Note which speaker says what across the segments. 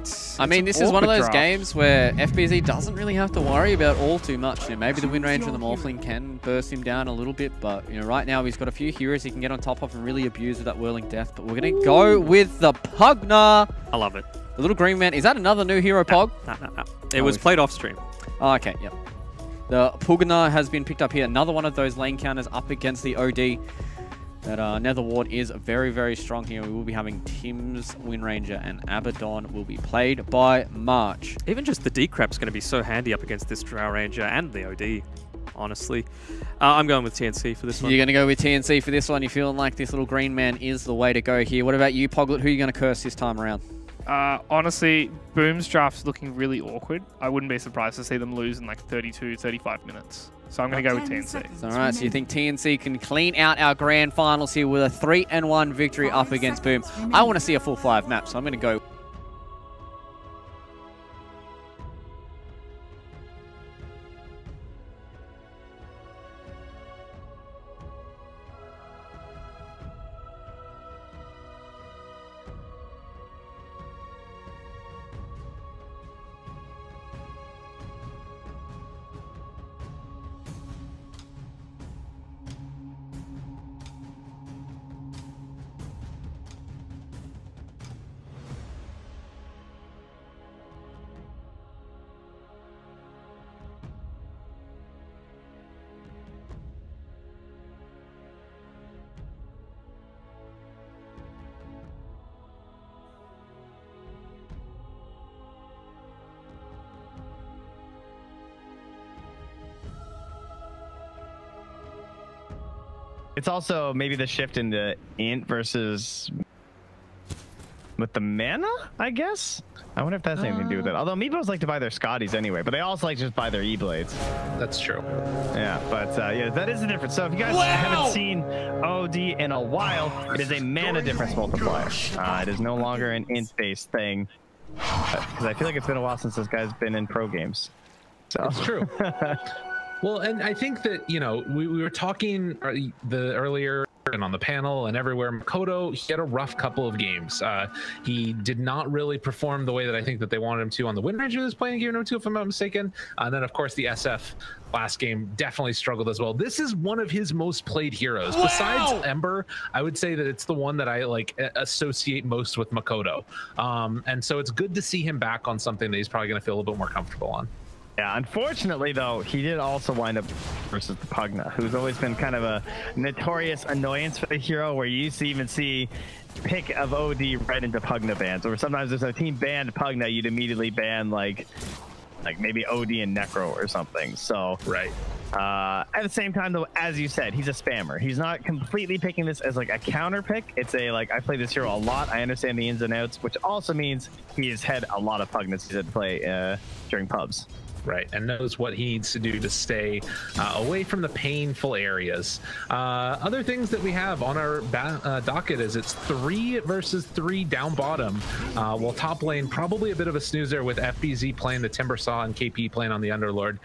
Speaker 1: But
Speaker 2: I mean, this is one of those games where FBZ doesn't really have to worry about all too much. You know, maybe the Wind Ranger and the Morphling can burst him down a little bit, but you know, right now he's got a few heroes he can get on top of and really abuse with that Whirling Death. But we're going to go with the Pugna.
Speaker 1: I love it.
Speaker 2: The little green man. Is that another new hero, Pog?
Speaker 1: No. It was played off stream.
Speaker 2: Oh, okay, yep. The Pugna has been picked up here. Another one of those lane counters up against the OD. That Nether Ward is very, very strong here. We will be having Tim's, Wind Ranger, and Abaddon will be played by March.
Speaker 1: Even just the D-Crap's going to be so handy up against this Drow Ranger and the OD, honestly. I'm going with TNC for this one.
Speaker 2: You're going to go with TNC for this one. You're feeling like this little green man is the way to go here. What about you, Poglet? Who are you going to curse this time around?
Speaker 3: Honestly, Boom's draft's looking really awkward. I wouldn't be surprised to see them lose in like 32, 35 minutes. So I'm going to go with TNC.
Speaker 2: All right, so you think TNC can clean out our grand finals here with a 3-1 victory up against Boom. I want to see a full 5 map, so I'm going to go.
Speaker 4: It's also maybe the shift into int versus with the mana, I guess. I wonder if that's anything to do with it. Although Meepos like to buy their Scotties anyway, but they also like to just buy their E-Blades.
Speaker 5: That's true.
Speaker 4: Yeah, but yeah, that is the difference. So if you guys haven't seen OD in a while, it is a mana difference multiplier. It is no longer an int-based thing. Because I feel like it's been a while since this guy's been in pro games. So.
Speaker 5: It's true. Well, and I think that, you know, we were talking earlier and on the panel and everywhere. Makoto, he had a rough couple of games. He did not really perform the way that I think that they wanted him to on the Wind Ranger was playing Gear No. 2, if I'm not mistaken. And then, of course, the SF last game definitely struggled as well. This is one of his most played heroes. Wow. Besides Ember, I would say that it's the one that I like associate most with Makoto. And so it's good to see him back on something that he's probably going to feel a little bit more comfortable on.
Speaker 4: Yeah, unfortunately, though, he did also wind up versus the Pugna, who's always been kind of a notorious annoyance for the hero, where you used to even see pick of OD right into Pugna bans, or sometimes there's a team banned Pugna, you'd immediately ban like maybe OD and Necro or something. So
Speaker 5: right.
Speaker 4: At the same time, though, as you said, he's a spammer. He's not completely picking this as like a counter pick. It's a like, I play this hero a lot. I understand the ins and outs, which also means he has had a lot of Pugnas he's had to play during pubs.
Speaker 5: Right, and knows what he needs to do to stay away from the painful areas. Other things that we have on our docket is it's 3 versus 3 down bottom. While top lane, probably a bit of a snoozer with FBZ playing the Timbersaw and KP playing on the Underlord.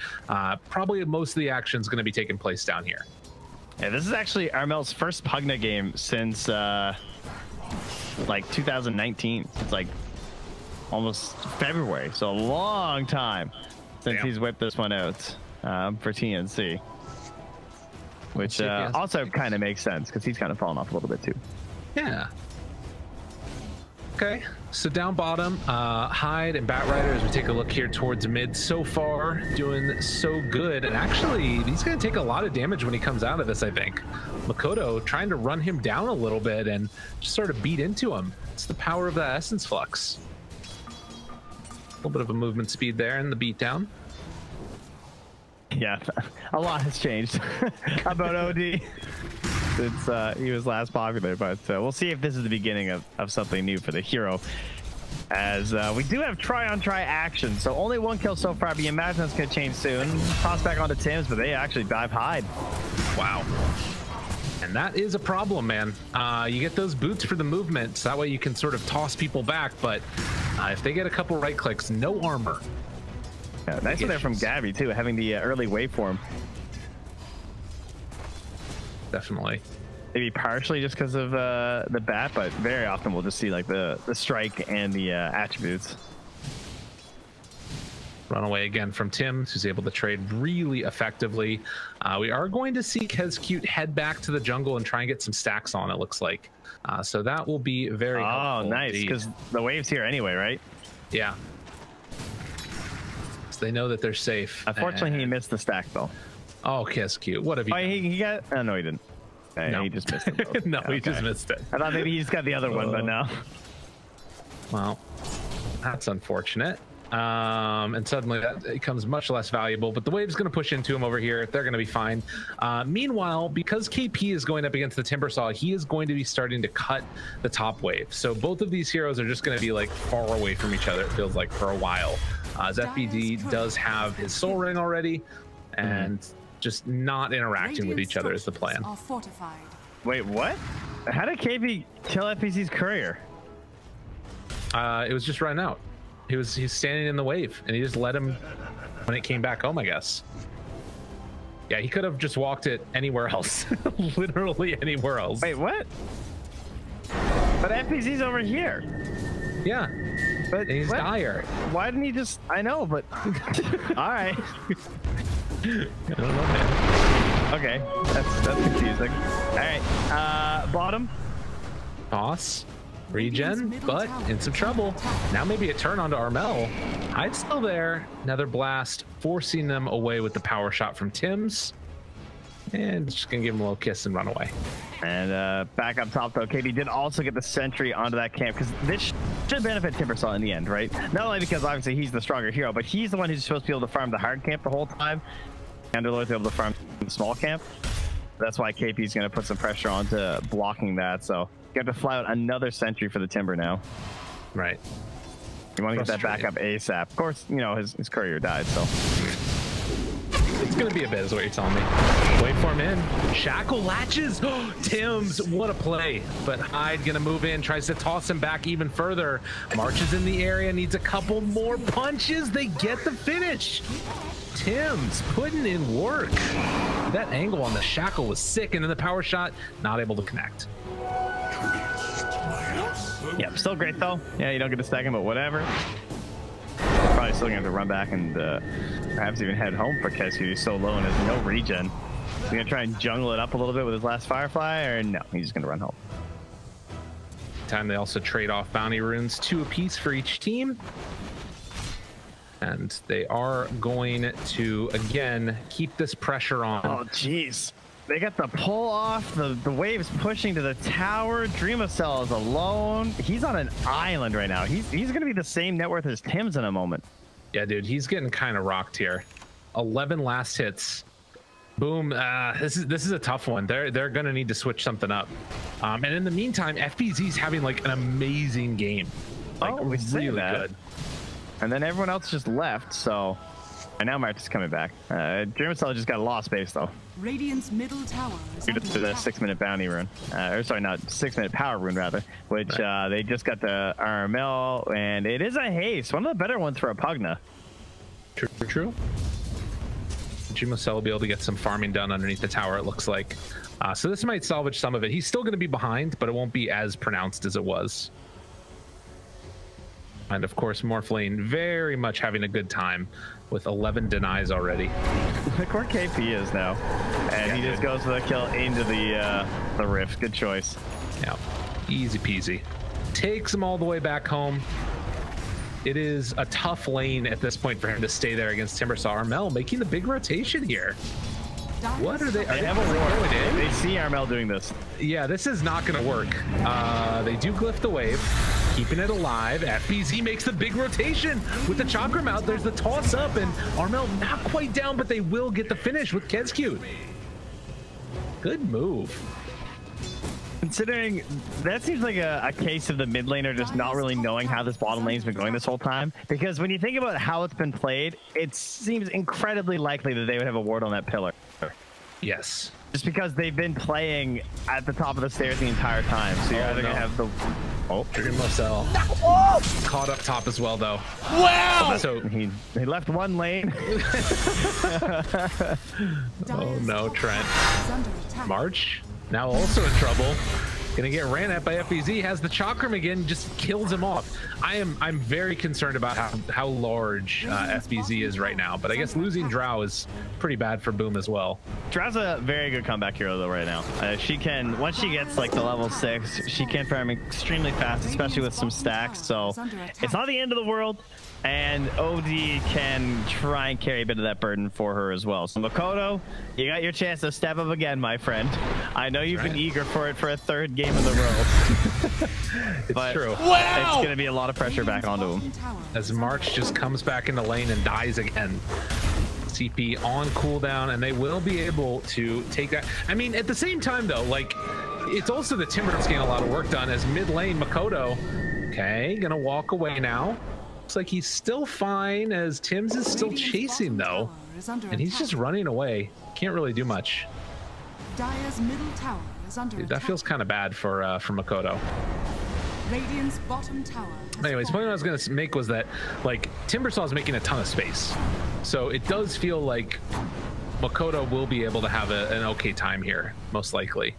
Speaker 5: Probably most of the action is going to be taking place down here.
Speaker 4: Yeah, this is actually Armel's first Pugna game since like 2019. It's like almost February, so a long time since he's whipped this one out for TNC, which also kind of makes sense because he's kind of fallen off a little bit too.
Speaker 5: Yeah. Okay, so down bottom, Hyde and Batrider, as we take a look here towards mid, so far doing so good. And actually, he's going to take a lot of damage when he comes out of this, I think. Makoto trying to run him down a little bit and just sort of beat into him. It's the power of that Essence Flux. A little bit of a movement speed there in the beatdown.
Speaker 4: Yeah, a lot has changed about OD since he was last popular, but we'll see if this is the beginning of something new for the hero, as we do have try-on-try action. So only 1 kill so far, but you imagine that's going to change soon. Toss back onto Tim's, but they actually dive Hyde.
Speaker 5: Wow. And that is a problem, man. You get those boots for the movement, so that way you can sort of toss people back, but if they get a couple right clicks, no armor.
Speaker 4: Yeah, nice one there from Gabby, too, having the early waveform.
Speaker 5: Definitely.
Speaker 4: Maybe partially just because of the bat, but very often we'll just see like the strike and the attributes.
Speaker 5: Runaway again from Tim, who's able to trade really effectively. We are going to see Kezcute head back to the jungle and try and get some stacks on, it looks like. So that will be very helpful.
Speaker 4: Nice, because the wave's here anyway, right?
Speaker 5: Yeah. So they know that they're safe.
Speaker 4: Unfortunately, he missed the stack, though.
Speaker 5: Oh, Kezcute, what have you done?
Speaker 4: He got... Oh, no, he didn't.
Speaker 5: No.
Speaker 4: He just missed it.
Speaker 5: No, he just missed it.
Speaker 4: I thought maybe he just got the other one, but no.
Speaker 5: Well, that's unfortunate. And suddenly that becomes much less valuable, but the wave's going to push into him over here. They're going to be fine. Meanwhile, because KP is going up against the Timbersaw, he is going to be starting to cut the top wave. So both of these heroes are just going to be like far away from each other, it feels like, for a while. As FBD does have his soul ring already, and just not interacting with each other is the plan.
Speaker 4: Wait, what? How did KP kill FPC's courier?
Speaker 5: It was just running out. He's standing in the wave, and he just let him when it came back home, I guess. Yeah, he could have just walked it anywhere else. Literally anywhere else.
Speaker 4: Wait, what? But FPC's over here.
Speaker 5: Yeah, but he's dire.
Speaker 4: Why didn't he just... I know, but... All right.
Speaker 5: I don't know, man.
Speaker 4: Okay, that's confusing. All right, bottom.
Speaker 5: Toss. Regen, but in some trouble. Now maybe a turn onto Armel. Hyde's still there. Another blast, forcing them away with the power shot from Tim's. And just gonna give him a little kiss and run away.
Speaker 4: And back up top though, KP did also get the sentry onto that camp, because this should benefit Timbersaw in the end, right? Not only because obviously he's the stronger hero, but he's the one who's supposed to be able to farm the hard camp the whole time. Underlord's able to farm the small camp. That's why KP's gonna put some pressure onto blocking that. So you have to fly out another sentry for the Timber now.
Speaker 5: Right.
Speaker 4: You want to get that back up ASAP. Of course, you know, his courier died, so.
Speaker 5: It's going to be a bit, is what you're telling me. Wait for him in. Shackle latches. Tim's, what a play. But Hyde going to move in, tries to toss him back even further. Marches in the area, needs a couple more punches. They get the finish. Tim's putting in work. That angle on the shackle was sick, and then the power shot, not able to connect.
Speaker 4: Yeah, still great though. Yeah, you don't get to stack him, but whatever. Probably still gonna have to run back and perhaps even head home for Kezcute. He's so low and has no regen. He's gonna try and jungle it up a little bit with his last Firefly, or no, he's just gonna run home.
Speaker 5: Time they also trade off bounty runes, 2 apiece for each team. And they are going to, again, keep this pressure on.
Speaker 4: Oh, jeez. They got the pull off. The wave's pushing to the tower. Dreamacell is alone. He's on an island right now. He's going to be the same net worth as Tim's in a moment.
Speaker 5: Yeah, dude, he's getting kind of rocked here. 11 last hits. Boom. This is a tough one. They're going to need to switch something up. And in the meantime, FBZ's having like an amazing game. Like,
Speaker 4: we
Speaker 5: really
Speaker 4: that.
Speaker 5: good.
Speaker 4: And then everyone else just left, so... And now Mark's coming back. Dreamacell just got a lost base, though.
Speaker 6: Radiant's middle tower is under
Speaker 4: To the 6-minute bounty rune. Or sorry, not 6-minute power rune, rather. Which they just got the Armel, and it is a haste. One of the better ones for a Pugna.
Speaker 5: True. Dreamacell will be able to get some farming done underneath the tower, it looks like. So this might salvage some of it. He's still going to be behind, but it won't be as pronounced as it was. And of course, Morphlane very much having a good time with 11 denies already.
Speaker 4: Look where KP is now. And he just goes for the kill into the rift. Good choice.
Speaker 5: Yeah, easy peasy. Takes him all the way back home. It is a tough lane at this point for him to stay there against Timbersaw. Armel making the big rotation here. What are they?
Speaker 4: They have a ward. They see Armel doing this.
Speaker 5: Yeah, this is not going to work. They do glyph the wave, keeping it alive. FBZ makes the big rotation with the Chakram out. There's the toss up, and Armel not quite down, but they will get the finish with Kezcute. Good move.
Speaker 4: Considering that seems like a case of the mid laner just not really knowing how this bottom lane's been going this whole time. Because when you think about how it's been played, it seems incredibly likely that they would have a ward on that pillar.
Speaker 5: Yes.
Speaker 4: Just because they've been playing at the top of the stairs the entire time. So you're either going to have the... Oh,
Speaker 5: Dreamacell. Caught up top as well, though.
Speaker 3: Wow!
Speaker 5: So
Speaker 4: he left one lane.
Speaker 5: Oh no, Trent. March now also in trouble. Gonna get ran at by FBZ. Has the chakram again, just kills him off. I'm very concerned about how large FBZ is right now, but I guess losing Drow is pretty bad for Boom as well.
Speaker 4: Drow's a very good comeback hero though right now. She can, once she gets like the level 6, she can farm extremely fast, especially with some stacks. So it's not the end of the world, and OD can try and carry a bit of that burden for her as well. So Makoto, you got your chance to step up again, my friend. I know you've been eager for it for a 3rd game in a row.
Speaker 5: It's true.
Speaker 4: Wow! It's gonna be a lot of pressure back onto him.
Speaker 5: As March just comes back in the lane and dies again. CP on cooldown, and they will be able to take that. I mean, at the same time though, like, it's also the Timber getting a lot of work done as mid lane Makoto. Okay, gonna walk away now. Looks like he's still fine as Tim's is still chasing though, and he's just running away. Can't really do much.
Speaker 6: Dire's middle tower is under
Speaker 5: Dude, that feels kind of bad for Makoto.
Speaker 6: Radiant's bottom tower.
Speaker 5: Anyways, the point I was going to make was that, like, Timbersaw is making a ton of space. So it does feel like Makoto will be able to have an okay time here, most likely.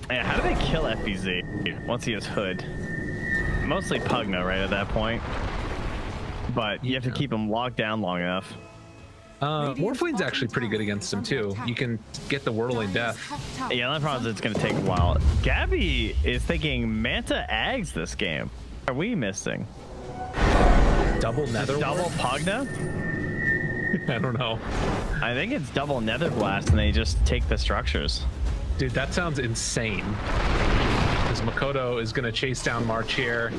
Speaker 4: Yeah, how do they kill FBZ once he has Hood? Mostly Pugna right at that point. But you have to keep him locked down long enough.
Speaker 5: Morphlene's actually pretty good against him too. You can get the Whirling Death.
Speaker 4: Yeah, the problem is it's going to take a while. Gabby is thinking Manta Ags this game. What are we missing?
Speaker 5: Double Nether?
Speaker 4: Double Pugna?
Speaker 5: I don't know.
Speaker 4: I think it's double Nether Blast and they just take the structures.
Speaker 5: Dude, that sounds insane. Because Makoto is going to chase down March here.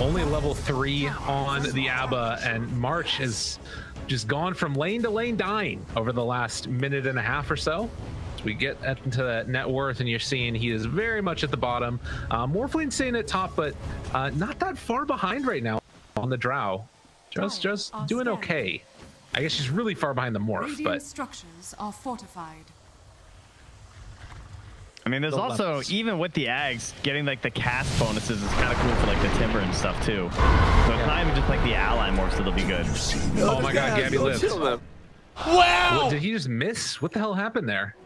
Speaker 5: Only level 3 on the Abba, and March has just gone from lane to lane dying over the last minute and a half or so. As we get into that net worth, and you're seeing he is very much at the bottom. Morphlene's staying at top, but not that far behind right now on the Drow. Just doing okay. I guess she's really far behind the Morph, but
Speaker 6: structures are fortified.
Speaker 4: I mean, there's also, even with the Ags, getting like the cast bonuses is kind of cool for like the Timber and stuff too. So it's not even just like the ally morphs that'll be good.
Speaker 5: Oh my god, Gabby lives.
Speaker 7: Wow!
Speaker 5: What, did he just miss? What the hell happened there?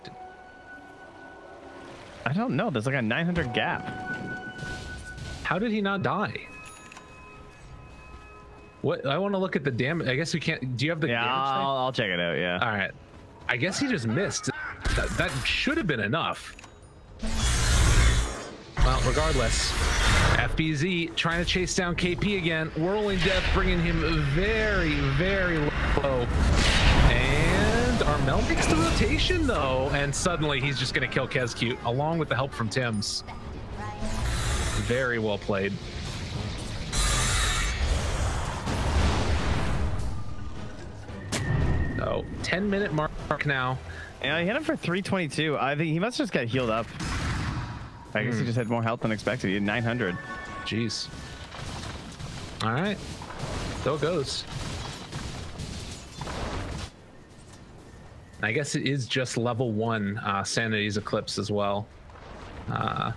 Speaker 4: I don't know. There's like a 900 gap.
Speaker 5: How did he not die? What? I want to look at the damage. I guess we can't. Do you have the damage?
Speaker 4: I'll check it out. Yeah.
Speaker 5: All right. I guess he just missed. That should have been enough. Well, regardless, FBZ trying to chase down KP again. Whirling Death bringing him very, very low. And Armel makes the rotation though, and suddenly he's just going to kill Kezcute along with the help from Tim's. Very well played. Oh, 10-minute mark now.
Speaker 4: Yeah, he hit him for 322. I think he must have just got healed up. I guess he just had more health than expected. He had 900.
Speaker 5: Jeez. All right. So it goes. I guess it is just level 1 Sanity's Eclipse as well. That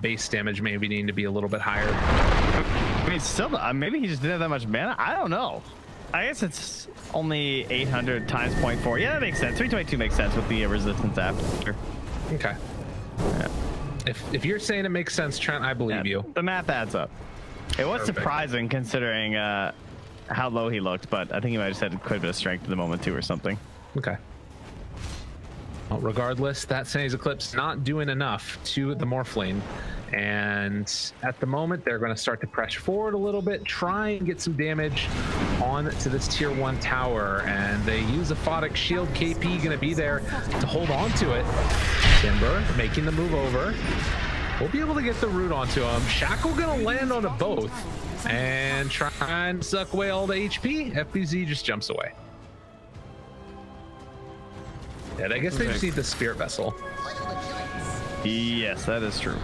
Speaker 5: base damage maybe needing to be a little bit higher.
Speaker 4: I mean, still, maybe he just didn't have that much mana. I don't know. I guess it's only 800 times 0.4. Yeah, that makes sense. 322 makes sense with the resistance after.
Speaker 5: Okay.
Speaker 4: Yeah.
Speaker 5: If you're saying it makes sense, Trent, I believe you.
Speaker 4: The math adds up. It was surprising considering how low he looked, but I think he might have had quite a bit of strength at the moment too or something.
Speaker 5: Okay. Well, regardless, that Sanity's Eclipse not doing enough to the Morphling. And at the moment, they're going to start to press forward a little bit, try and get some damage on to this tier 1 tower. And they use a Photic Shield. KP going to be there to hold on to it. Timber making the move over. We'll be able to get the root onto him. Shackle going to land onto both and try and suck away all the HP. FBZ just jumps away. Yeah, I guess they just need the Spirit Vessel.
Speaker 4: Yes, that is true.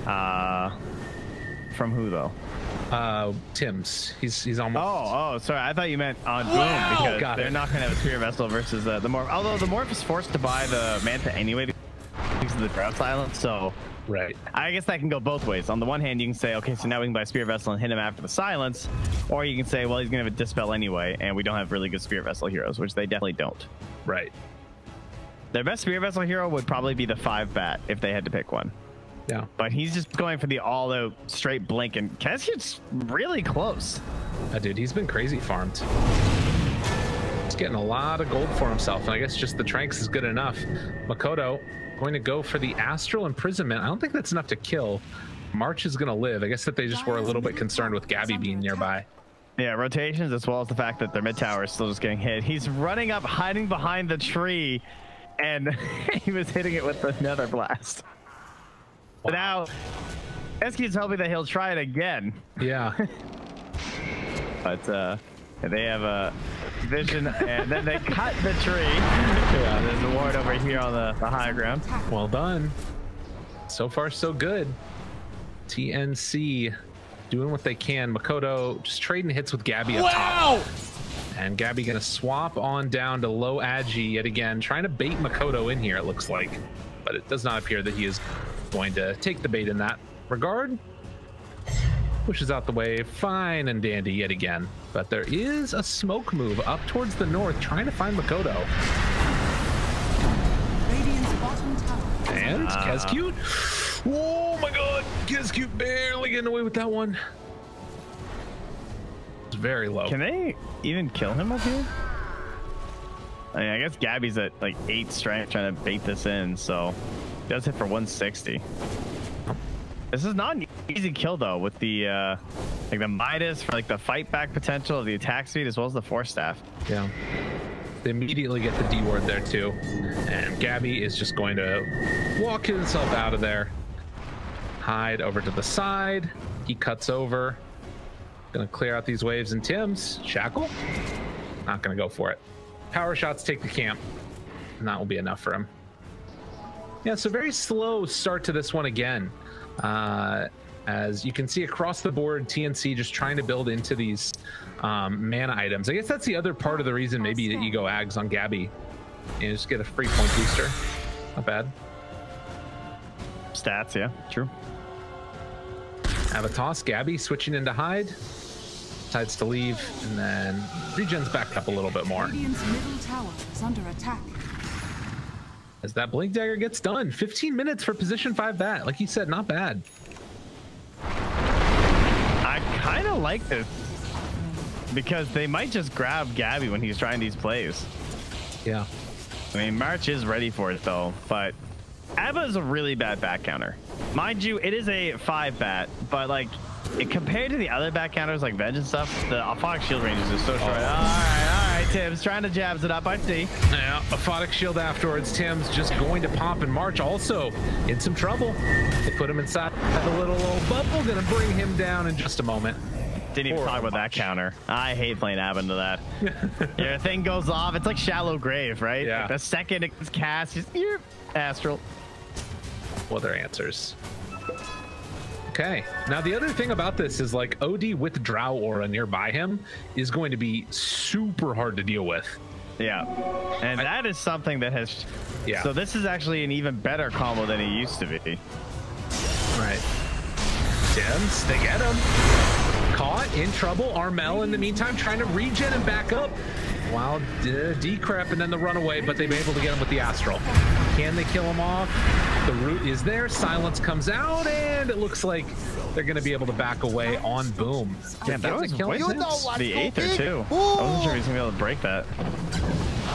Speaker 4: From who though?
Speaker 5: Tim's. He's almost.
Speaker 4: Oh, sorry. I thought you meant on Boom because they're not gonna have a Spirit Vessel versus the Morph. Although the Morph is forced to buy the Manta anyway because of the Drought Silence. So
Speaker 5: right.
Speaker 4: I guess that can go both ways. On the one hand, you can say, okay, so now we can buy Spirit Vessel and hit him after the Silence, or you can say, well, he's gonna have a Dispel anyway, and we don't have really good Spirit Vessel heroes, which they definitely don't.
Speaker 5: Right.
Speaker 4: Their best Spear Vessel hero would probably be the 5-bat if they had to pick one.
Speaker 5: Yeah.
Speaker 4: But he's just going for the all-out straight blink, and Kescute's really close.
Speaker 5: Dude, he's been crazy farmed. He's getting a lot of gold for himself, and I guess just the Tranks is good enough. Makoto going to go for the Astral Imprisonment. I don't think that's enough to kill. March is going to live. I guess that they just were a little bit concerned with Gabby being nearby.
Speaker 4: Yeah, rotations as well as the fact that their mid tower is still just getting hit. He's running up, hiding behind the tree, and he was hitting it with the Nether Blast. Wow. But now, Kescute's hoping that he'll try it again.
Speaker 5: Yeah.
Speaker 4: But they have a vision, and then they cut the tree. Yeah, there's a ward over here on the high ground.
Speaker 5: Well done. So far, so good. TNC doing what they can. Makoto just trading hits with Gabby up top. And Gabby gonna swap on down to low Agi yet again, trying to bait Makoto in here, it looks like. But it does not appear that he is going to take the bait in that regard. Pushes out the wave, fine and dandy yet again. But there is a smoke move up towards the north, trying to find Makoto.
Speaker 6: Radiant's bottom tower.
Speaker 5: And Kescute. Oh my god, Kescute barely getting away with that one. It's very low.
Speaker 4: Can they even kill him up here? I mean, I guess Gabby's at like 8 strength trying to bait this in, so he does hit for 160. This is not an easy kill though, with the like the Midas for like the fight back potential of the attack speed as well as the Force Staff.
Speaker 5: Yeah. They immediately get the D ward there too, and Gabby is just going to walk himself out of there. Hide over to the side. He cuts over. Gonna clear out these waves and Tim's. Shackle? Not gonna go for it. Power shots take the camp, and that will be enough for him. Yeah, so very slow start to this one again. As you can see across the board, TNC just trying to build into these mana items. I guess that's the other part of the reason maybe that you go Ags on Gabby. You just get a free point booster. Not bad.
Speaker 4: Stats, yeah, true.
Speaker 5: Have a toss. Gabby switching into hide. Decides to leave, and then regen's back up a little bit more.
Speaker 6: Radiant's middle tower is under attack.
Speaker 5: As that Blink Dagger gets done. 15 minutes for position 5 bat. Like you said, not bad.
Speaker 4: I kind of like this because they might just grab Gabby when he's trying these plays.
Speaker 5: Yeah.
Speaker 4: I mean, March is ready for it though, but Abba is a really bad bat counter. Mind you, it is a 5-bat, but like compared to the other bat counters like Venge and stuff, the Aphotic Shield ranges is so short. All right, Tim's trying to jabs it up, I see.
Speaker 5: Yeah, Aphotic Shield afterwards. Tim's just going to pop, and March also in some trouble. They put him inside the little bubble, gonna bring him down in just a moment.
Speaker 4: Didn't even talk about that counter. I hate playing Ab into that. Your thing goes off. It's like Shallow Grave, right?
Speaker 5: Yeah.
Speaker 4: Like the second it gets cast, just Astral.
Speaker 5: What are answers? Okay. Now the other thing about this is like OD with Drow Aura nearby him is going to be super hard to deal with.
Speaker 4: Yeah. And that is something that has...
Speaker 5: Yeah.
Speaker 4: So this is actually an even better combo than it used to be.
Speaker 5: Right. Tims, they get him. Caught, in trouble. Armel in the meantime trying to regen and back up. Wow, decrep and then the runaway, but they've been able to get him with the Astral. Can they kill him off? The root is there. Silence comes out, and it looks like they're going to be able to back away on Boom.
Speaker 4: Damn, that was
Speaker 5: killing
Speaker 4: the Aether too. I wasn't sure he was going to be able to break that.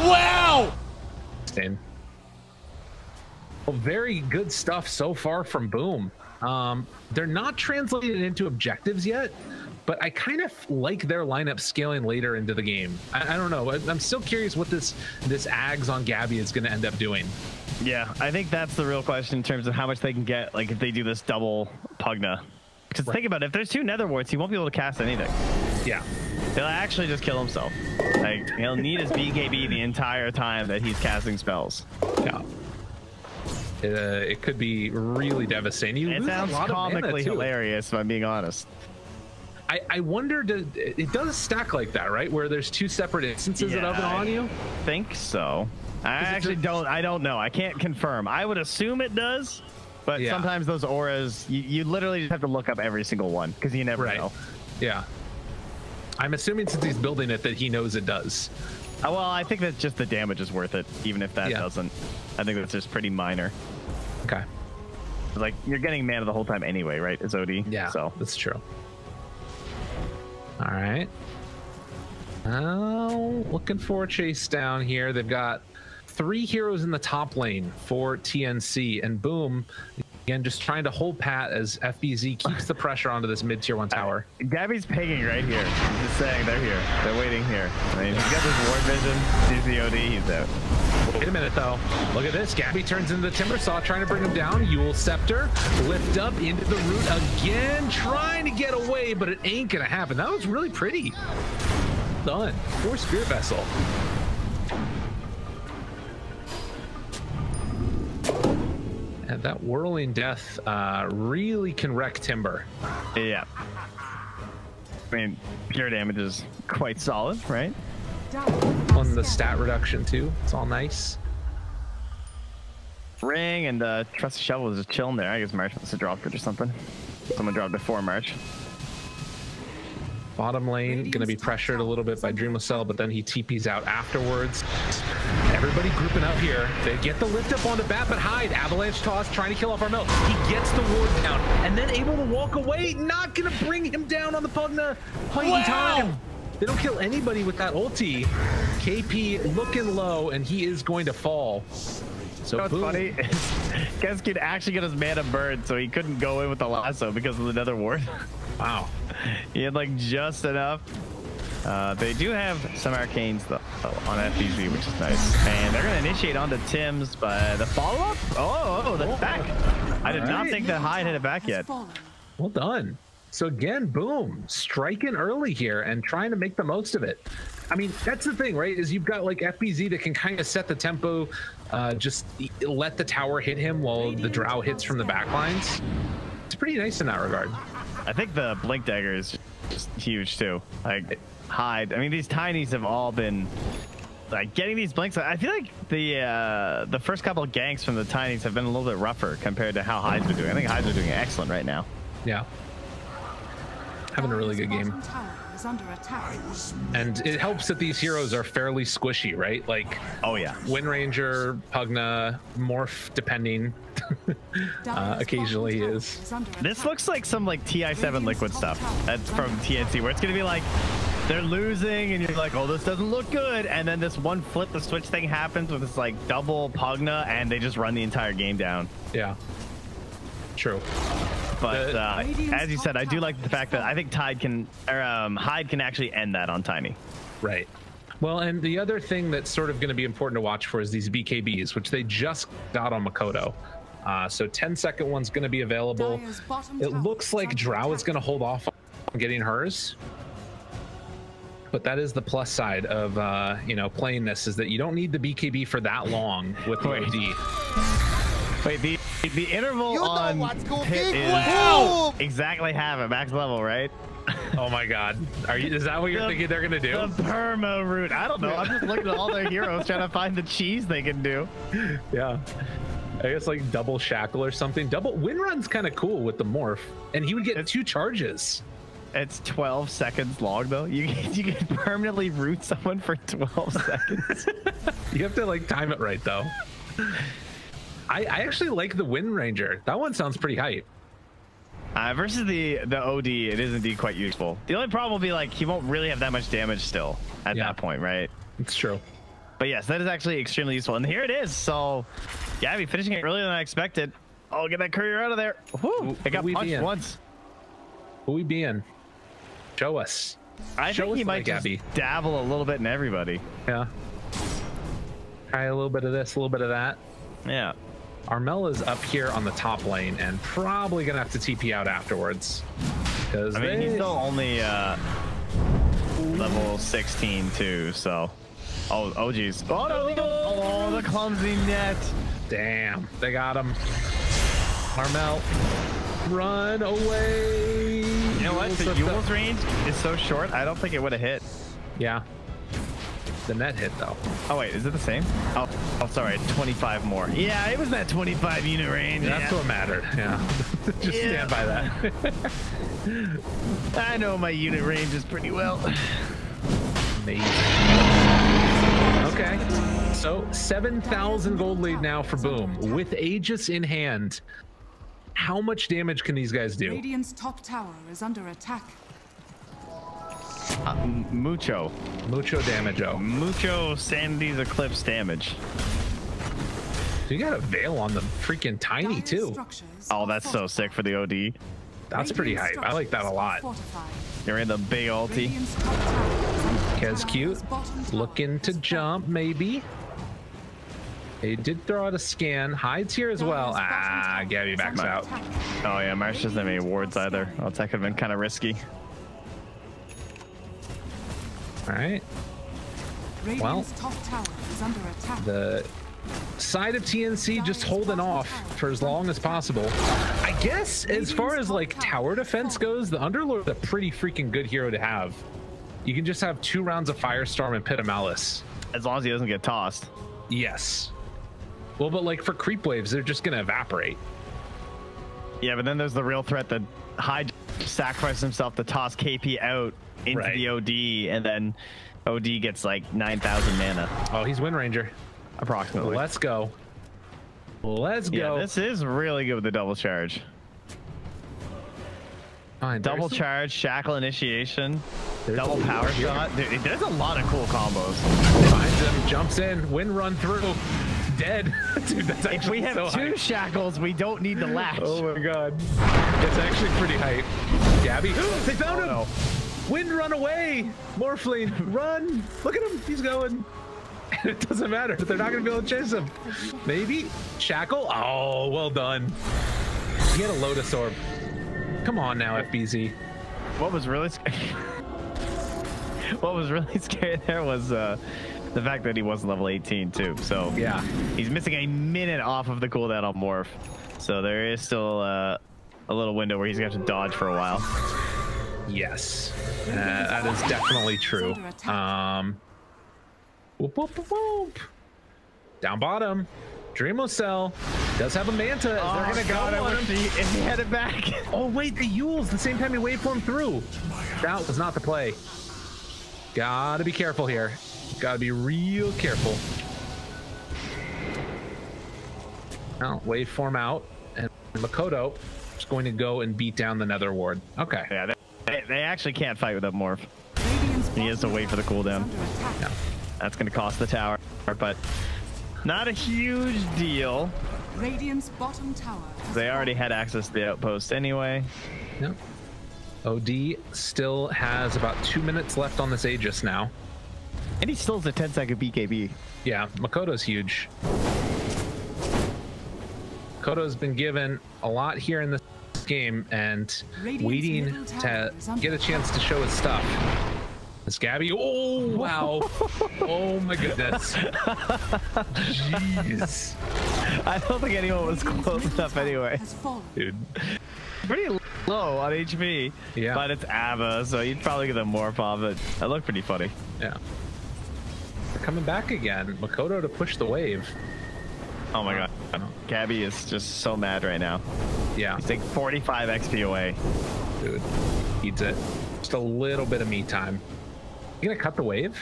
Speaker 1: Wow!
Speaker 5: Well, very good stuff so far from Boom. They're not translated into objectives yet, but I kind of like their lineup scaling later into the game. I don't know. I'm still curious what this Ags on Gabby is going to end up doing.
Speaker 4: Yeah, I think that's the real question in terms of how much they can get, like if they do this double Pugna. Because think about it, if there's 2 Nether Warts, he won't be able to cast anything.
Speaker 5: Yeah.
Speaker 4: He'll actually just kill himself. Like he'll need his BKB the entire time that he's casting spells.
Speaker 5: Yeah. It could be really devastating.
Speaker 4: It sounds comically hilarious, if I'm being honest.
Speaker 5: I wonder, it does stack like that, right? Where there's 2 separate instances of it on you?
Speaker 4: I think so. I actually don't know. I can't confirm. I would assume it does, but sometimes those auras, you literally just have to look up every single one because you never know.
Speaker 5: Yeah. I'm assuming since he's building it that he knows it does.
Speaker 4: Well, I think that just the damage is worth it, even if that doesn't. I think that's just pretty minor.
Speaker 5: Okay.
Speaker 4: Like, you're getting mana the whole time anyway, right? It's OD.
Speaker 5: Yeah,
Speaker 4: so
Speaker 5: that's true. All right. Oh, looking for a chase down here. They've got 3 heroes in the top lane for TNC, and boom, again, just trying to hold pat as FBZ keeps the pressure onto this mid-tier 1 tower.
Speaker 4: Gabby's pegging right here. He's just saying they're here. They're waiting here. I mean, he's got this ward vision. Sees the OD. He's out.
Speaker 5: Wait a minute, though. Look at this. Gabby turns into the Timbersaw, trying to bring him down. Yule Scepter, lift up into the root again, trying to get away, but it ain't gonna happen. That was really pretty. Done. 4 Spirit Vessel. And that Whirling Death really can wreck Timber.
Speaker 4: Yeah. I mean, pure damage is quite solid, right?
Speaker 5: On the stat reduction, too. It's all nice.
Speaker 4: Ring and Trusty Shovel is just chilling there. I guess March wants to drop it or something. Someone dropped before March.
Speaker 5: Bottom lane going to be pressured a little bit by Dreamless, but then he TPs out afterwards. Everybody grouping up here. They get the lift up onto Bat, but Hyde. Avalanche toss, trying to kill off Armel. He gets the ward down, and then able to walk away. Not going to bring him down on the Pugna point in time. They don't kill anybody with that ulti. KP looking low, and he is going to fall. So
Speaker 4: what's funny is Keskin actually got his mana burned, so he couldn't go in with the lasso because of the nether ward. Wow. He had like just enough. They do have some arcanes though on FBZ, which is nice. And they're gonna initiate onto Tim's, but the follow-up? Oh, that's back. I did not think that Hyde hit it back yet.
Speaker 5: Well done. So again, boom, striking early here and trying to make the most of it. I mean, that's the thing, right? Is you've got like FBZ that can kind of set the tempo, just let the tower hit him while the Drow hits from the backlines. It's pretty nice in that regard.
Speaker 4: I think the Blink Dagger is just huge too. Like Hyde, I mean, these tinies have all been like getting these blinks. I feel like the first couple of ganks from the tinies have been a little bit rougher compared to how Hyde's been doing. I think Hyde's been doing excellent right now.
Speaker 5: Yeah. Having a really good game. And it helps that these heroes are fairly squishy, right? Like,
Speaker 4: oh yeah,
Speaker 5: Windranger, Pugna, Morph, depending. Occasionally he is.
Speaker 4: This looks like some like TI7 liquid stuff that's from TNC, where it's gonna be like they're losing and you're like, oh, this doesn't look good, and then this one flip the switch thing happens with this like double Pugna, and they just run the entire game down.
Speaker 5: Yeah. True.
Speaker 4: But as you said, I do like the fact that I think Hyde can actually end that on Tiny.
Speaker 5: Right. Well, and the other thing that's sort of going to be important to watch for is these BKBs, which they just got on Makoto. So 10-second one's going to be available. It looks like Drow is going to hold off on getting hers. But that is the plus side of you know, playing this, is that you don't need the BKB for that long with the OD.
Speaker 4: Wait, the interval on Pit is exactly half at max level, right?
Speaker 5: Oh my god. Is that what you're thinking they're gonna do?
Speaker 4: The perma route. I don't know. I'm just looking at all their heroes trying to find the cheese they can do.
Speaker 5: Yeah. I guess like double shackle or something. Double Windrun's kind of cool with the morph, and he would get 2 charges.
Speaker 4: It's 12 seconds long though. You can permanently root someone for 12 seconds.
Speaker 5: You have to like time it right though. I actually like the Windranger. That one sounds pretty hype.
Speaker 4: Versus the OD, it is indeed quite useful. The only problem will be like he won't really have that much damage still at that point, right?
Speaker 5: It's true.
Speaker 4: But yes, that is actually extremely useful. And here it is. So Gabby finishing it earlier than I expected. Oh, get that courier out of there. Whew, it got punched once.
Speaker 5: Who we being? Show us.
Speaker 4: I think he might just dabble a little bit in everybody.
Speaker 5: Yeah. Try a little bit of this, a little bit of that.
Speaker 4: Yeah.
Speaker 5: Armel is up here on the top lane and probably gonna have to TP out afterwards. Because
Speaker 4: I mean, he's still only level 16 too, so. Oh geez. Oh no! Oh, the clumsy net.
Speaker 5: Damn, they got him. Armel, run away.
Speaker 4: You know what? The Yule's range is so short. I don't think it would have hit.
Speaker 5: Yeah. The net hit though.
Speaker 4: Oh wait, is it the same? Oh sorry, 25 more. Yeah, it was that 25 unit range.
Speaker 5: Yeah, that's what mattered. Yeah. Just stand by that.
Speaker 4: I know my unit range is pretty well.
Speaker 5: Amazing. Okay. So 7,000 gold lead now for Boom. With Aegis in hand, how much damage can these guys do?
Speaker 6: Radiant's top tower is under attack.
Speaker 4: Mucho
Speaker 5: damage, oh.
Speaker 4: Mucho Sanity's Eclipse damage.
Speaker 5: So you got a veil on the freaking tiny too.
Speaker 4: Oh, that's so sick for the OD.
Speaker 5: That's pretty hype. I like that a lot.
Speaker 4: You're in the big ulti.
Speaker 5: Kez cute. Looking to jump, maybe. He did throw out a scan. Hides here as well. Ah, Gabby backs out.
Speaker 4: Oh yeah, Marsh doesn't have any wards either. Oh, that could have been kind of risky.
Speaker 5: All right. Well, the side of TNC just holding off for as long as possible. I guess as far as like tower defense goes, the Underlord's a pretty freaking good hero to have. You can just have 2 rounds of Firestorm and Pit of Malice.
Speaker 4: As long as he doesn't get tossed.
Speaker 5: Yes. Well, but like for creep waves, they're just gonna evaporate.
Speaker 4: Yeah, but then there's the real threat that Hyde sacrificed himself to toss KP out into the OD, and then OD gets like 9,000 mana.
Speaker 5: Oh, he's Wind Ranger.
Speaker 4: Approximately.
Speaker 5: Let's go. Let's go.
Speaker 4: Yeah, this is really good with the double charge.
Speaker 5: Fine,
Speaker 4: double charge, shackle initiation, double power shot. Dude, there's a lot of cool combos.
Speaker 5: Finds him, jumps in, wind run through. Dead. Dude, that's actually
Speaker 4: if we have
Speaker 5: so
Speaker 4: 2
Speaker 5: hype.
Speaker 4: shackles, we don't need the latch.
Speaker 5: Oh my god. It's actually pretty hype. Gabby. They found him!
Speaker 4: No.
Speaker 5: Wind run away! Morphling, run! Look at him, he's going. It doesn't matter, they're not gonna be able to chase him. Maybe? Shackle? Oh, well done. He had a Lotus Orb. Come on now, FBZ.
Speaker 4: What was really scary? What was really scary there was the fact that he wasn't level 18 too. So
Speaker 5: yeah,
Speaker 4: he's missing a minute off of the cooldown on Morph. So there is still a little window where he's going to have to dodge for a while.
Speaker 5: Yes, that is definitely true. Whoop, whoop, whoop, whoop. Down bottom. Dreamocell does have a Manta. They're gonna go on him.
Speaker 4: If he had it back.
Speaker 5: Oh wait, the Yules the same time he waveformed through. That was not the play. Gotta be careful here. Gotta be real careful. Now waveform out, and Makoto is going to go and beat down the Nether Ward. Okay.
Speaker 4: Yeah, they actually can't fight without Morph. He has to wait for the cooldown.
Speaker 5: Yeah.
Speaker 4: That's gonna cost the tower, but not a huge deal.
Speaker 6: Radiant's bottom tower.
Speaker 4: They already had access to the outpost anyway.
Speaker 5: Yep. OD still has about 2 minutes left on this Aegis now.
Speaker 4: And he still has a 10-second BKB.
Speaker 5: Yeah, Makoto's huge. Makoto's been given a lot here in this game and waiting to get a chance to show his stuff. This Gabby, oh wow. Oh my goodness. Jeez.
Speaker 4: I don't think anyone was close enough anyway.
Speaker 5: Dude.
Speaker 4: Pretty low on HP.
Speaker 5: Yeah.
Speaker 4: But it's Ava, so you'd probably get the Morph off it. That looked pretty funny.
Speaker 5: Yeah. They're coming back again. Makoto to push the wave.
Speaker 4: Oh my god. Gabby is just so mad right now.
Speaker 5: Yeah.
Speaker 4: He's taking 45 XP away.
Speaker 5: Dude. Needs it. Just a little bit of me time. You gonna cut the wave?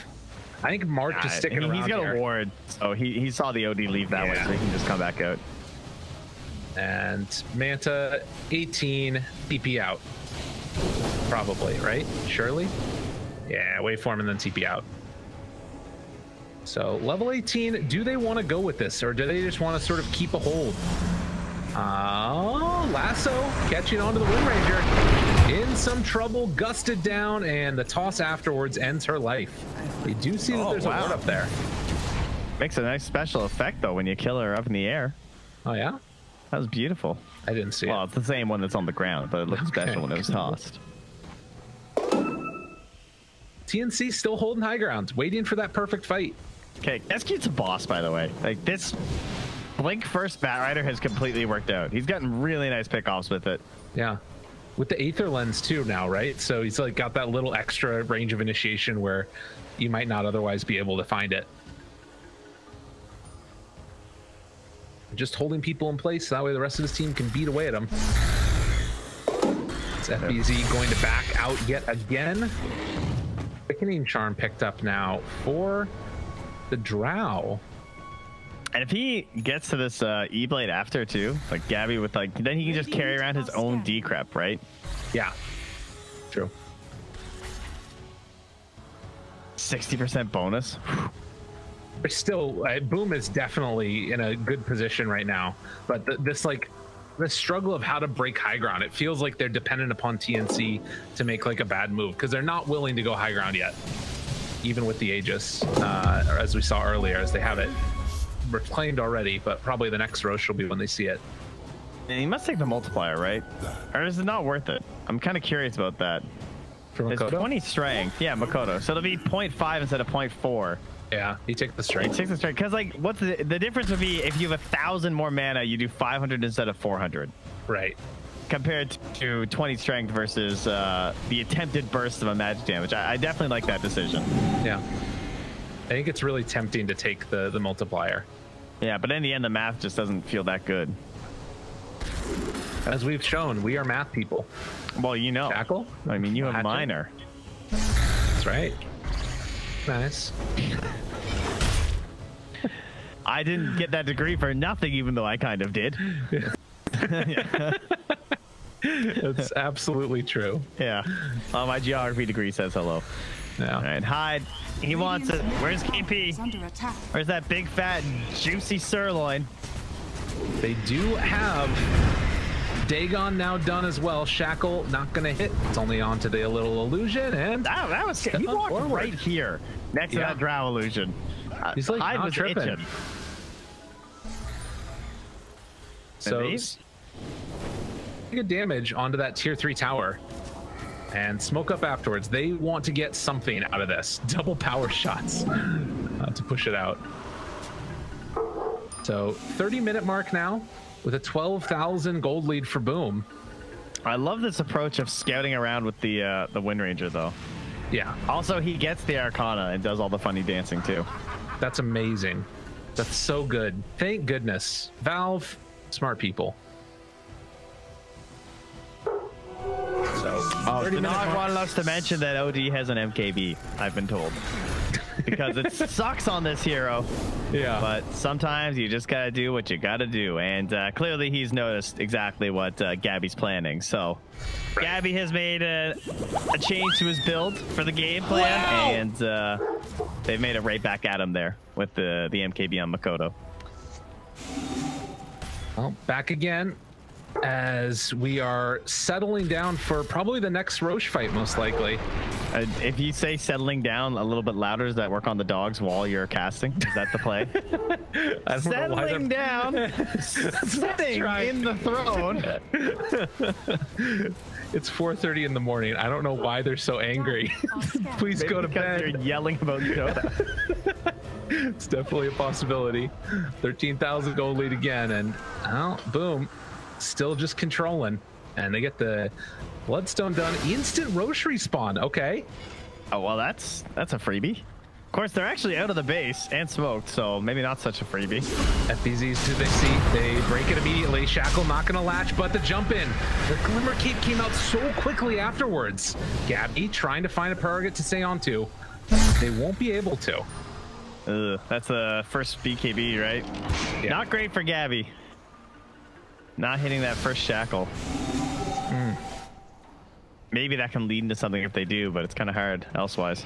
Speaker 5: I think Mark is sticking around.
Speaker 4: He's got
Speaker 5: here.
Speaker 4: a ward, so he saw the OD leave that way, so he can just come back out.
Speaker 5: And Manta 18 TP out. Probably, right? Surely? Yeah, waveform and then TP out. So level 18, do they want to go with this or do they just want to sort of keep a hold? Oh, Lasso catching onto the Wind Ranger. In some trouble, gusted down, and the toss afterwards ends her life. We do see that there's a ward up there.
Speaker 4: Makes a nice special effect though when you kill her up in the air.
Speaker 5: Oh yeah?
Speaker 4: That was beautiful.
Speaker 5: I didn't see
Speaker 4: Well,
Speaker 5: it.
Speaker 4: it's the same one that's on the ground, but it looked special when it was tossed.
Speaker 5: TNC still holding high ground, waiting for that perfect fight.
Speaker 4: Okay, Escute's a boss, by the way. Like, this Blink first Batrider has completely worked out. He's gotten really nice pickoffs with it.
Speaker 5: Yeah. With the Aether Lens too now, right? So he's like got that little extra range of initiation where you might not otherwise be able to find it. Just holding people in place, so that way the rest of his team can beat away at him. Is FBZ going to back out yet again? Quickening Charm picked up now for the Drow.
Speaker 4: And if he gets to this E-Blade after too, like Gabby with like, then he can just carry around his own decrep, right?
Speaker 5: Yeah, true.
Speaker 4: 60% bonus.
Speaker 5: But still, Boom is definitely in a good position right now. But the struggle of how to break high ground, it feels like they're dependent upon TNC to make like a bad move because they're not willing to go high ground yet, even with the Aegis, as we saw earlier, as they have it reclaimed already. But probably the next Roche will be when they see it.
Speaker 4: And he must take the multiplier, right? Or is it not worth it? I'm kind of curious about that.
Speaker 5: For
Speaker 4: It's
Speaker 5: Makoto?
Speaker 4: 20 strength. Yeah, Makoto. So it'll be 0.5 instead of 0.4.
Speaker 5: Yeah, you take the
Speaker 4: He
Speaker 5: strength.
Speaker 4: takes the strength. Because, like, what's the difference would be if you have 1,000 more mana, you do 500 instead of 400.
Speaker 5: Right.
Speaker 4: Compared to 20 strength versus the attempted burst of a magic damage. I definitely like that decision.
Speaker 5: Yeah. I think it's really tempting to take the multiplier.
Speaker 4: Yeah, but in the end, the math just doesn't feel that good.
Speaker 5: As we've shown, we are math people.
Speaker 4: Well, you know.
Speaker 5: Shackle?
Speaker 4: I mean, you have
Speaker 5: Hatchet?
Speaker 4: minor.
Speaker 5: That's right. Nice.
Speaker 4: I didn't get that degree for nothing, even though I kind of did.
Speaker 5: That's absolutely true.
Speaker 4: Yeah. My geography degree says hello.
Speaker 5: Yeah.
Speaker 4: All right, hide. He wants it. Where's
Speaker 6: Is
Speaker 4: KP?
Speaker 6: under attack.
Speaker 4: Where's that big, fat, juicy sirloin?
Speaker 5: They do have Dagon now done as well. Shackle not gonna hit. It's only on to the little illusion, and
Speaker 4: That was he walked
Speaker 5: forward.
Speaker 4: right here next to
Speaker 5: Yeah.
Speaker 4: that drow illusion.
Speaker 5: He's like
Speaker 4: Hide
Speaker 5: not
Speaker 4: was
Speaker 5: tripping.
Speaker 4: itching.
Speaker 5: So
Speaker 4: these?
Speaker 5: good damage onto that tier 3 tower. And smoke up afterwards. They want to get something out of this. Double power shots to push it out. So 30-minute mark now with a 12,000 gold lead for Boom.
Speaker 4: I love this approach of scouting around with the Wind Ranger, though.
Speaker 5: Yeah,
Speaker 4: Also, he gets the Arcana and does all the funny dancing, too.
Speaker 5: that's amazing. That's so good. Thank goodness. Valve, smart people. So,
Speaker 4: Oh,
Speaker 5: 30-minute
Speaker 4: Denard
Speaker 5: mark.
Speaker 4: wanted us to mention that OD has an MKB, I've been told. Because it sucks on this hero.
Speaker 5: Yeah.
Speaker 4: But sometimes you just gotta do what you gotta do. And clearly he's noticed exactly what Gabby's planning. So Gabby has made a change to his build for the game plan.
Speaker 5: Wow.
Speaker 4: And they've made it right back at him there with the MKB on Makoto.
Speaker 5: Well, back again as we are settling down for probably the next Roche fight, most likely.
Speaker 4: If you say settling down a little bit louder, does that work on the dogs while you're casting? Is that the play?
Speaker 5: I don't know why
Speaker 4: Settling down, sitting in the throne.
Speaker 5: It's 4:30 in the morning. I don't know why they're so angry. Please
Speaker 4: Maybe
Speaker 5: go to
Speaker 4: because
Speaker 5: bed.
Speaker 4: they're yelling about Dota.
Speaker 5: It's definitely a possibility. 13,000 gold lead again, and well, Boom, still just controlling, and they get the Bloodstone done. Instant Roche respawn. Okay.
Speaker 4: Oh well, that's a freebie. Of course, they're actually out of the base and smoked, so maybe not such a freebie.
Speaker 5: FBZ's who they see. They break it immediately. Shackle not gonna latch, but the jump in. The Glimmer Cape came out so quickly afterwards. Gabby trying to find a target to stay onto. They won't be able to.
Speaker 4: That's the first BKB, right?
Speaker 5: Yeah.
Speaker 4: Not great for Gabby. Not hitting that first shackle. Maybe that can lead into something if they do, but it's kind of hard elsewise.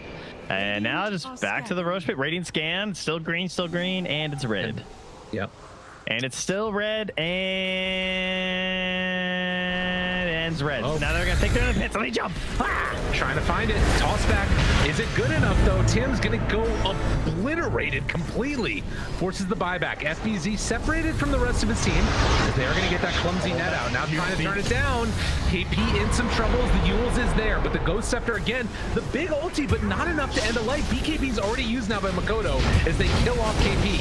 Speaker 4: And now just back to the Roche pit. Radiant scan, still green, and it's red.
Speaker 5: Yep.
Speaker 4: And it's still red, and it's red.
Speaker 5: Oh.
Speaker 4: Now they're gonna take their pits, and they jump. Ah!
Speaker 5: Trying to find it. Toss back. Is it good enough though? Tim's gonna go obliterated completely. Forces the buyback. FBZ separated from the rest of his team. They're gonna get that clumsy net out. Now trying to turn it down. KP in some troubles. The Yules is there, but the Ghost Scepter again. The big ulti, but not enough to end a life. BKB's already used now by Makoto as they kill off KP.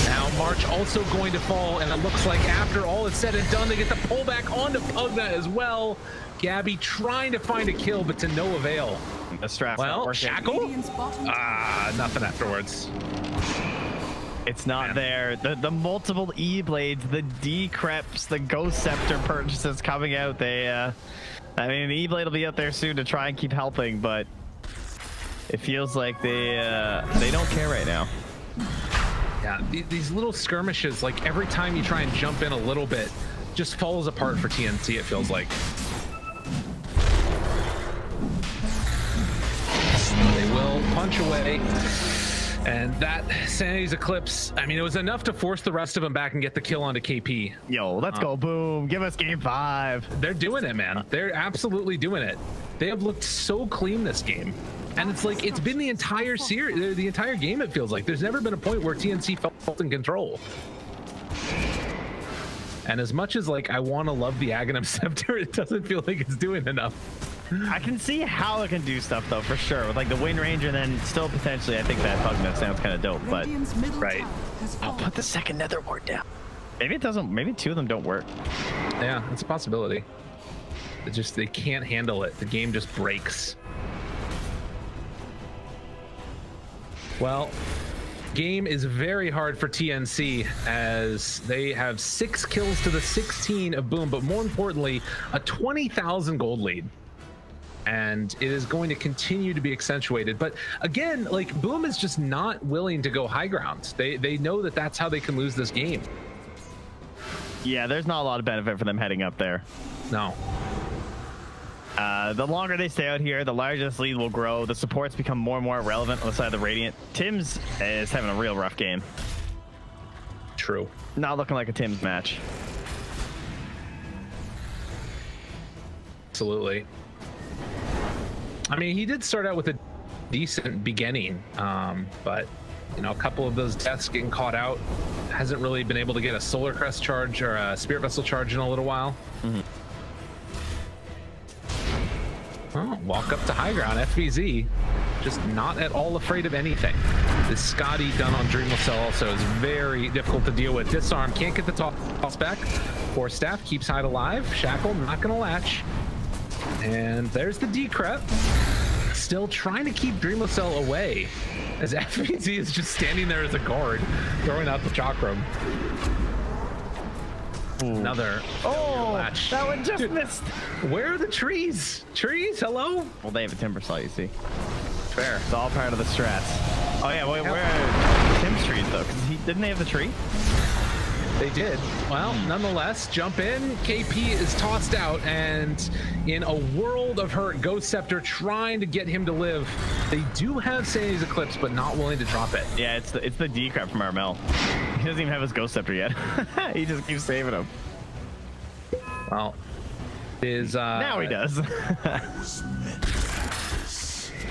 Speaker 5: Now March also going to fall, and it looks like after all is said and done, they get the pullback onto Pugna as well. Gabby trying to find a kill, but to no avail.
Speaker 4: The strap's not
Speaker 5: Well,
Speaker 4: working.
Speaker 5: Shackle?
Speaker 6: Radiant's bottom
Speaker 5: Nothing afterwards.
Speaker 4: It's not there. The multiple E-blades, the D-creps, the Ghost Scepter purchases coming out. They, I mean, the E-blade will be out there soon to try and keep helping, but it feels like they don't care right now.
Speaker 5: Yeah, these little skirmishes, like every time you try and jump in a little bit, just falls apart for TNC, it feels like. They will punch away. And that Sanity's Eclipse, I mean, it was enough to force the rest of them back and get the kill onto KP.
Speaker 4: Yo, let's go, Boom. Give us game 5.
Speaker 5: They're doing it, man. They're absolutely doing it. They have looked so clean this game. And it's like, it's been the entire series, the entire game, it feels like. There's never been a point where TNC felt in control. And as much as, like, I want to love the Aghanim Scepter, it doesn't feel like it's doing enough.
Speaker 4: I can see how it can do stuff, though, for sure. With, like, the Wind Ranger, and then still potentially, I think that Pugna sounds kind of dope, but...
Speaker 5: Right.
Speaker 4: I'll put the second Nether Ward down. Maybe it doesn't, maybe 2 of them don't work.
Speaker 5: Yeah, it's a possibility. It just, they can't handle it. The game just breaks. Well, game is very hard for TNC as they have 6 kills to the 16 of Boom, but more importantly, a 20,000 gold lead. And it is going to continue to be accentuated. But again, like, Boom is just not willing to go high ground. They know that that's how they can lose this game.
Speaker 4: Yeah, there's not a lot of benefit for them heading up there.
Speaker 5: No.
Speaker 4: The longer they stay out here, the larger this lead will grow. The supports become more and more relevant on the side of the Radiant. Tim's is having a real rough game.
Speaker 5: True.
Speaker 4: Not looking like a Tim's match.
Speaker 5: Absolutely. I mean, he did start out with a decent beginning, but, you know, a couple of those deaths getting caught out. Hasn't really been able to get a Solar Crest charge or a Spirit Vessel charge in a little while.
Speaker 4: Mm-hmm.
Speaker 5: Oh, walk up to high ground. FBZ just not at all afraid of anything. The Scotty done on Dreamless also is very difficult to deal with. Disarm, can't get the toss back. Force Staff keeps Hyde alive. Shackle, not gonna latch. And there's the decrep. Still trying to keep Dreamless away as FBZ is just standing there as a guard, throwing out the Chakram. Another latch.
Speaker 4: That one just missed.
Speaker 5: Where are the trees? Trees, hello?
Speaker 4: Well, they have a Timber Slot, you see.
Speaker 5: Fair.
Speaker 4: It's all part of the strats. Oh yeah, where are Tim's trees though? Because didn't they have the tree?
Speaker 5: They did. Well, nonetheless, jump in. KP is tossed out, and in a world of hurt, Ghost Scepter trying to get him to live. They do have Sanity's Eclipse, but not willing to drop it.
Speaker 4: Yeah, it's the decrep from Armel. He doesn't even have his Ghost Scepter yet. He just keeps saving him.
Speaker 5: Well,
Speaker 4: now he does.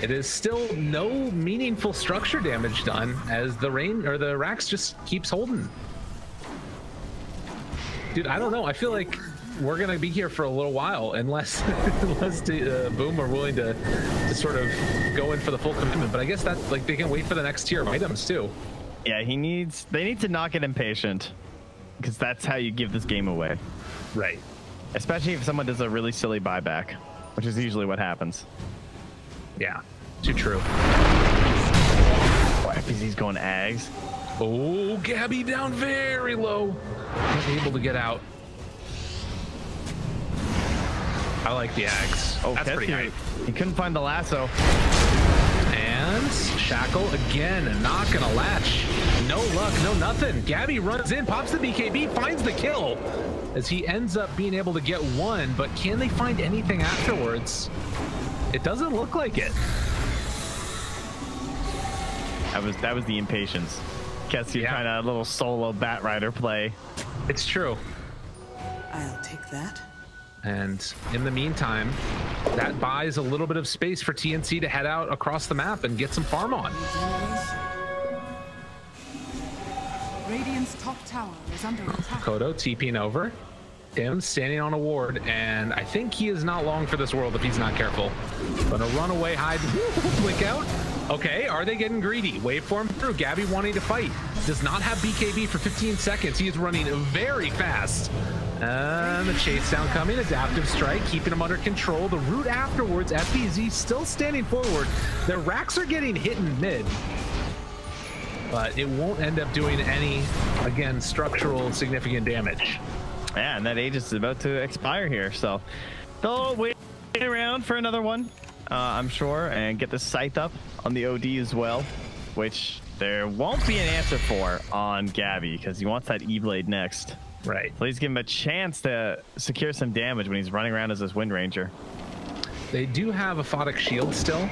Speaker 5: It is still no meaningful structure damage done as the Rax just keeps holding. Dude, I don't know. I feel like we're gonna be here for a little while unless Boom are willing to sort of go in for the full commitment. But I guess that, like, they can wait for the next tier of items too.
Speaker 4: Yeah, they need to not get impatient, because that's how you give this game away.
Speaker 5: Right.
Speaker 4: Especially if someone does a really silly buyback, which is usually what happens.
Speaker 5: Yeah, too true.
Speaker 4: Oh, FBZ's going Ags.
Speaker 5: Oh, Gabby down very low. Not able to get out. I like the Ags.
Speaker 4: Oh,
Speaker 5: that's pretty hype.
Speaker 4: He couldn't find the lasso.
Speaker 5: And Shackle again, not gonna latch. No luck, no nothing. Gabby runs in, pops the BKB, finds the kill as he ends up being able to get one, but can they find anything afterwards? It doesn't look like it.
Speaker 4: That was the impatience. Guess you're trying to a little solo Bat Rider play.
Speaker 5: It's true.
Speaker 7: I'll take that.
Speaker 5: And in the meantime, that buys a little bit of space for TNC to head out across the map and get some farm on.
Speaker 6: Radiant's top tower is under attack.
Speaker 5: Kodo TPing over. Tim standing on a ward, and I think he is not long for this world if he's not careful. Gonna run away, hide, blink out. Okay, are they getting greedy? Waveform through. Gabby wanting to fight. Does not have BKB for 15 seconds. He is running very fast. And the chase down coming. Adaptive strike, keeping him under control. The route afterwards, FBZ still standing forward. Their racks are getting hit in mid. But it won't end up doing any, again, structural significant damage.
Speaker 4: Yeah, and that Aegis is about to expire here, so they'll wait around for another one, I'm sure, and get the scythe up on the OD as well, which there won't be an answer for on Gabby because he wants that E-Blade next.
Speaker 5: Right.
Speaker 4: Please give him a chance to secure some damage when he's running around as this Wind Ranger.
Speaker 5: They do have a Photic Shield still,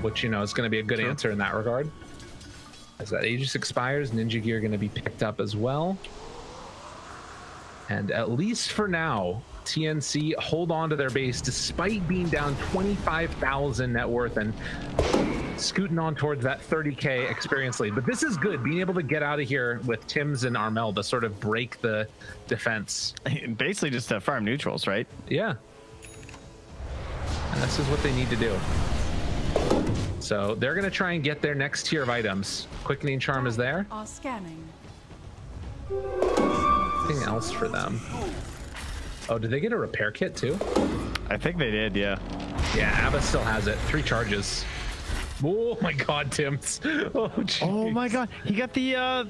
Speaker 5: which, you know, is going to be a good answer in that regard. As that Aegis expires, Ninja Gear going to be picked up as well. And at least for now, TNC hold on to their base despite being down 25,000 net worth and scooting on towards that 30K experience lead. But this is good, being able to get out of here with Tims and Armel to sort of break the defense.
Speaker 4: Basically just to farm neutrals, right?
Speaker 5: Yeah. And this is what they need to do. So they're going to try and get their next tier of items. Quickening Charm is there.
Speaker 6: Are scanning.
Speaker 5: Anything else for them? Oh, did they get a repair kit too?
Speaker 4: I think they did, yeah.
Speaker 5: Yeah, Abba still has it. 3 charges. Oh my God, Tims. Oh,
Speaker 4: oh my God, he got the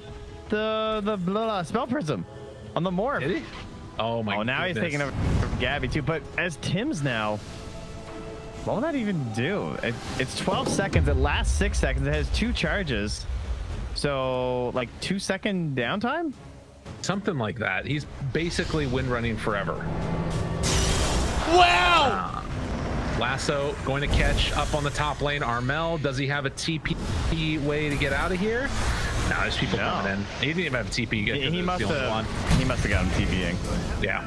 Speaker 4: spell prism on the morph.
Speaker 5: Did he? Oh my.
Speaker 4: Oh, now
Speaker 5: goodness.
Speaker 4: he's taking over from Gabby too. But as Tims now, what will that even do? It's 12 seconds. It lasts 6 seconds. It has 2 charges. So like 2-second downtime?
Speaker 5: Something like that. He's basically wind running forever.
Speaker 2: Wow!
Speaker 5: Lasso going to catch up on the top lane. Armel, does he have a TP way to get out of here? No, there's people coming in. He didn't even have a TP.
Speaker 4: He must have got him TPing.
Speaker 5: Yeah.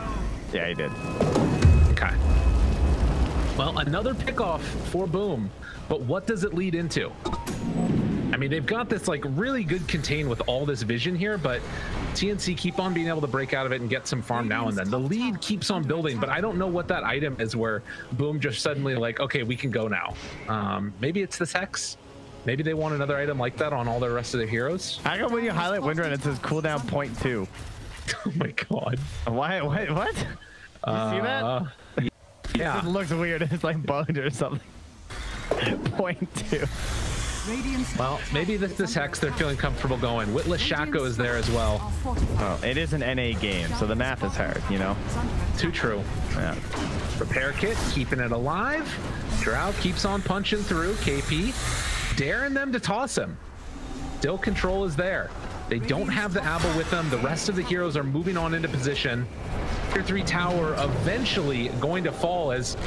Speaker 4: Yeah, he did.
Speaker 5: Okay. Well, another pickoff for Boom, but what does it lead into? I mean, they've got this like really good contain with all this vision here, but TNC keep on being able to break out of it and get some farm now and then. The lead keeps on building, but I don't know what that item is where Boom just suddenly like, okay, we can go now. Maybe it's this Hex. Maybe they want another item like that on all the rest of their heroes.
Speaker 4: How come when you highlight Windrun, it says cooldown 0.2?
Speaker 5: Oh my God.
Speaker 4: Why? What? You see that?
Speaker 5: Yeah.
Speaker 4: It looks weird. It's like bugged or something. 0.2.
Speaker 5: Well, maybe this Hex they're feeling comfortable going. Witless Shaco is there as well.
Speaker 4: Oh, it is an NA game, so the math is hard, you know?
Speaker 5: Too true.
Speaker 4: Yeah.
Speaker 5: Repair kit, keeping it alive. Drow keeps on punching through. KP daring them to toss him. Still control is there. They don't have the Abba with them. The rest of the heroes are moving on into position. Tier 3 tower eventually going to fall as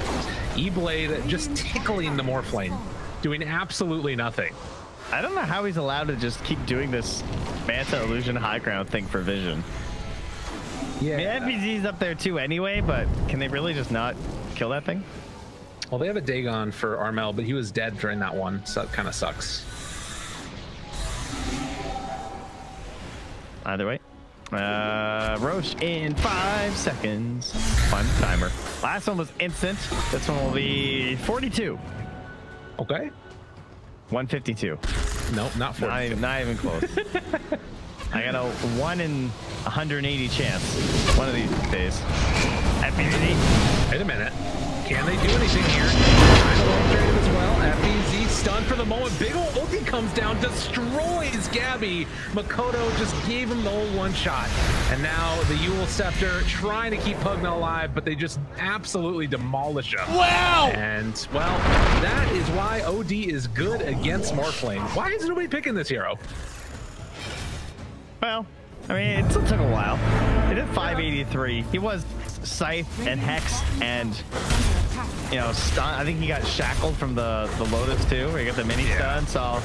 Speaker 5: E-Blade just tickling the Morphlane, doing absolutely nothing.
Speaker 4: I don't know how he's allowed to just keep doing this Manta Illusion high ground thing for vision.
Speaker 5: Yeah.
Speaker 4: I mean, NPC's up there too anyway, but can they really just not kill that thing?
Speaker 5: Well, they have a Dagon for Armel, but he was dead during that one, so that kind of sucks. Either way. Roche in 5 seconds. Fun timer. Last one was instant. This one will be 42. Okay. 152. Nope, not 42. Not even close. I got a 1 in 180 chance one of these days. FBZ. Wait a minute. Can they do anything here? Trying to long trade as well. FBZ stunned for the moment. Big ol' ulti comes down, destroys Gabby. Makoto just gave him the whole one shot. And now the Yule Scepter trying to keep Pugna alive, but they just absolutely demolish him. Wow! And, well, that is why OD is good against Morphlane. Why is nobody picking this hero? Well, I mean, it still took a while. He did 583. He was Scythe and Hex and, you know, stun. I think he got shackled from the Lotus too, where he got the mini stun. So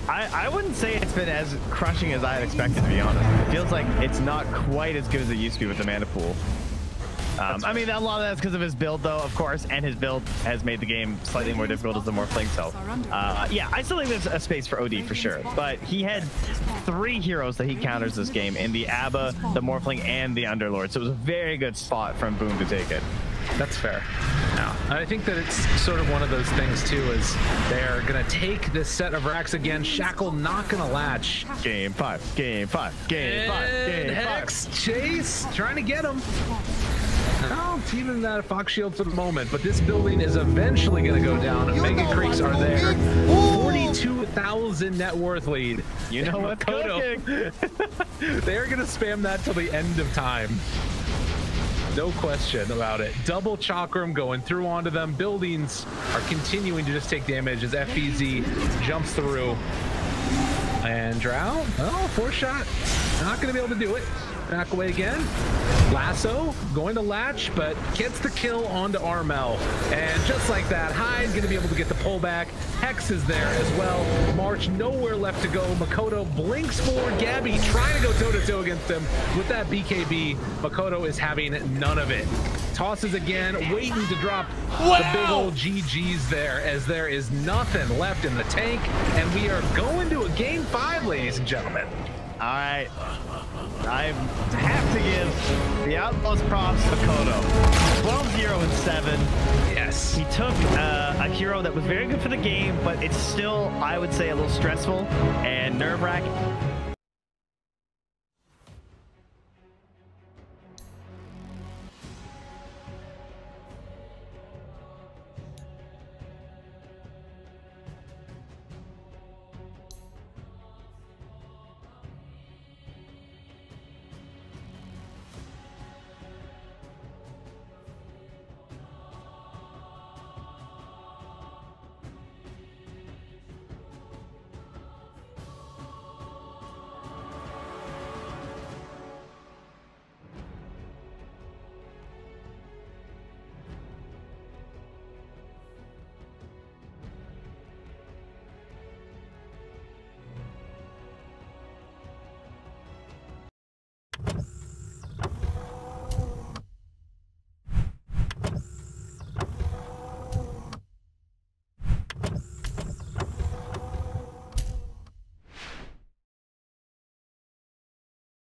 Speaker 5: I wouldn't say it's been as crushing as I had expected, to be honest. It feels like it's not quite as good as it used to be with the mana pool. I mean, a lot of that's because of his build, though, of course, and his build has made the game slightly more difficult as the Morphling. So, yeah, I still think there's a space for OD for sure. But he had 3 heroes that he counters this game in the Abba, the Morphling, and the Underlord. So it was a very good spot from Boom to take it. That's fair. Yeah, I think that it's sort of one of those things too, is they're gonna take this set of racks again. Shackle not gonna latch. Game 5, game 5, game 5, game 5. Hex chase, trying to get him. Oh, teaming that Fox Shield for the moment, but this building is eventually going to go down. Mega Creeks are there. 42,000 net worth lead. You know what's cooking. They're going to spam that till the end of time. No question about it. Double Chakram going through onto them. Buildings are continuing to just take damage as FBZ jumps through. And Drow, oh, 4-shot. Not going to be able to do it. Back away again. Lasso going to latch, but gets the kill onto Armel. And just like that, Hyde's going to be able to get the pullback. Hex is there as well. March nowhere left to go. Makoto blinks forward. Gabby trying to go toe-to-toe against him. With that BKB, Makoto is having none of it. Tosses again, waiting to drop the big old GGs there, as there is nothing left in the tank. And we are going to a game 5, ladies and gentlemen.
Speaker 4: All right. I have to give the Outlaws props to Makoto. 12-0-7.
Speaker 5: Yes.
Speaker 4: He took a hero that was very good for the game, but it's still, I would say, a little stressful and nerve-wracking.